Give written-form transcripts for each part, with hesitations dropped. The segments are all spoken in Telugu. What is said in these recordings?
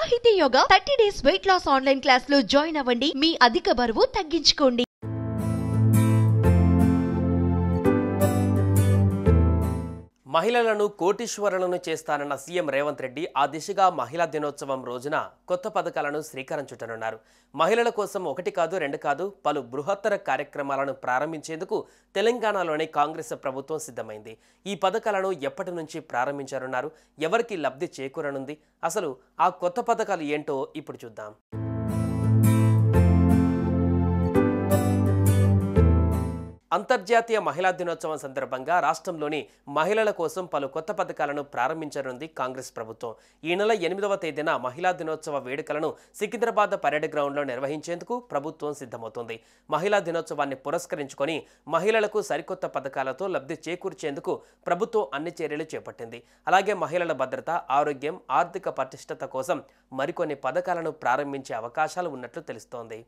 సాహితీ yoga 30 days weight loss online class లో జాయిన్ అవ్వండి. మీ అధిక బరువు తగ్గించుకోండి. మహిళలను కోటీశ్వరులను చేస్తానన్న సీఎం రేవంత్ రెడ్డి ఆ దిశగా మహిళా దినోత్సవం రోజున కొత్త పథకాలను శ్రీకారం చుట్టనున్నారు. మహిళల కోసం ఒకటి కాదు రెండు కాదు పలు బృహత్తర కార్యక్రమాలను ప్రారంభించేందుకు తెలంగాణలోని కాంగ్రెస్ ప్రభుత్వం సిద్ధమైంది. ఈ పథకాలను ఎప్పటి నుంచి ప్రారంభించనున్నారు, ఎవరికి లబ్ధి చేకూరనుంది, అసలు ఆ కొత్త పథకాలు ఏంటో ఇప్పుడు చూద్దాం. అంతర్జాతీయ మహిళా దినోత్సవం సందర్భంగా రాష్ట్రంలోని మహిళల కోసం పలు కొత్త పథకాలను ప్రారంభించనుంది కాంగ్రెస్ ప్రభుత్వం. ఈ నెల 8వ తేదీన మహిళా దినోత్సవ వేడుకలను సికింద్రాబాద్ పరేడ్ గ్రౌండ్లో నిర్వహించేందుకు ప్రభుత్వం సిద్ధమవుతోంది. మహిళా దినోత్సవాన్ని పురస్కరించుకొని మహిళలకు సరికొత్త పథకాలతో లబ్ధి చేకూర్చేందుకు ప్రభుత్వం అన్ని చర్యలు చేపట్టింది. అలాగే మహిళల భద్రత, ఆరోగ్యం, ఆర్థిక పటిష్టత కోసం మరికొన్ని పథకాలను ప్రారంభించే అవకాశాలు ఉన్నట్లు తెలుస్తోంది.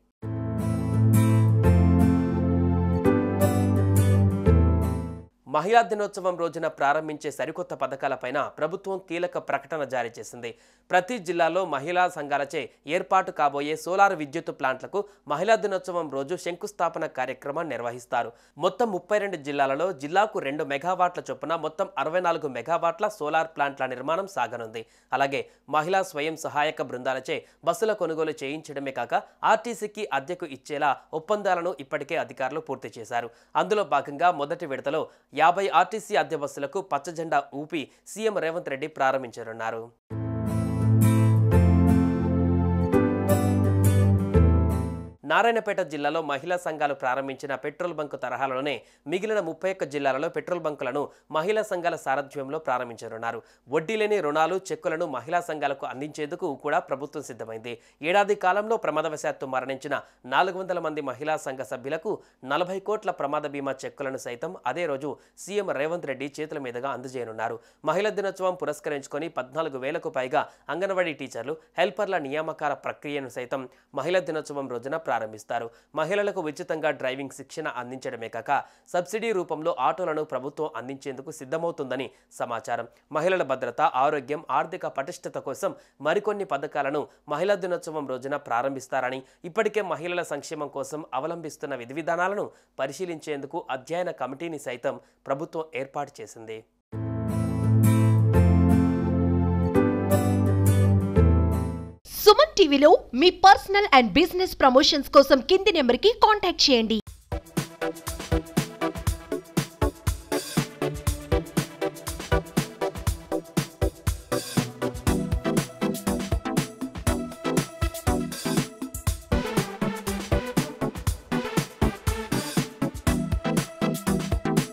మహిళా దినోత్సవం రోజున ప్రారంభించే సరికొత్త పథకాలపైన ప్రభుత్వం కీలక ప్రకటన జారీ చేసింది. ప్రతి జిల్లాలో మహిళా సంఘాలచే ఏర్పాటు కాబోయే సోలార్ విద్యుత్ ప్లాంట్లకు మహిళా దినోత్సవం రోజు శంకుస్థాపన కార్యక్రమాన్ని నిర్వహిస్తారు. మొత్తం 32 జిల్లాలలో జిల్లాకు 2 మెగావాట్ల చొప్పున మొత్తం 64 మెగావాట్ల సోలార్ ప్లాంట్ల నిర్మాణం సాగనుంది. అలాగే మహిళా స్వయం సహాయక బృందాలచే బస్సుల కొనుగోలు చేయించడమే కాక ఆర్టీసీకి అద్దెకు ఇచ్చేలా ఒప్పందాలను ఇప్పటికే అధికారులు పూర్తి చేశారు. అందులో భాగంగా మొదటి విడతలో 50 ఆర్టీసీ అద్దె బస్సులకు పచ్చజెండా ఊపి సీఎం రేవంత్ రెడ్డి ప్రారంభించనున్నారు. నారాయణపేట జిల్లాలో మహిళా సంఘాలు ప్రారంభించిన పెట్రోల్ బంకు తరహాలోనే మిగిలిన 31 జిల్లాలలో పెట్రోల్ బంకులను మహిళా సంఘాల సారథ్యంలో ప్రారంభించనున్నారు. వడ్డీ లేని రుణాలు, చెక్కులను మహిళా సంఘాలకు అందించేందుకు కూడా ప్రభుత్వం సిద్ధమైంది. ఏడాది కాలంలో ప్రమాదవశాత్తు మరణించిన 400 మంది మహిళా సంఘ సభ్యులకు 40 కోట్ల ప్రమాద బీమా చెక్కులను సైతం అదే రోజు సీఎం రేవంత్ రెడ్డి చేతుల మీదుగా అందజేయనున్నారు. మహిళా దినోత్సవం పురస్కరించుకొని 14,000కు పైగా అంగన్వాడీ టీచర్లు, హెల్పర్ల నియామకాల ప్రక్రియను సైతం మహిళా దినోత్సవం రోజున ప్రారంభిస్తారు. మహిళలకు ఉచితంగా డ్రైవింగ్ శిక్షణ అందించడమే కాక సబ్సిడీ రూపంలో ఆటోలను ప్రభుత్వం అందించేందుకు సిద్ధమవుతుందని సమాచారం. మహిళల భద్రత, ఆరోగ్యం, ఆర్థిక పటిష్టత కోసం మరికొన్ని పథకాలను మహిళా దినోత్సవం రోజున ప్రారంభిస్తారని, ఇప్పటికే మహిళల సంక్షేమం కోసం అవలంబిస్తున్న విధి విధానాలను పరిశీలించేందుకు అధ్యయన కమిటీని సైతం ప్రభుత్వం ఏర్పాటు చేసింది. సుమన్ టీవీలో మీ పర్సనల్ అండ్ బిజినెస్ ప్రమోషన్స్ కోసం కింది నెంబర్కి కాంటాక్ట్ చేయండి.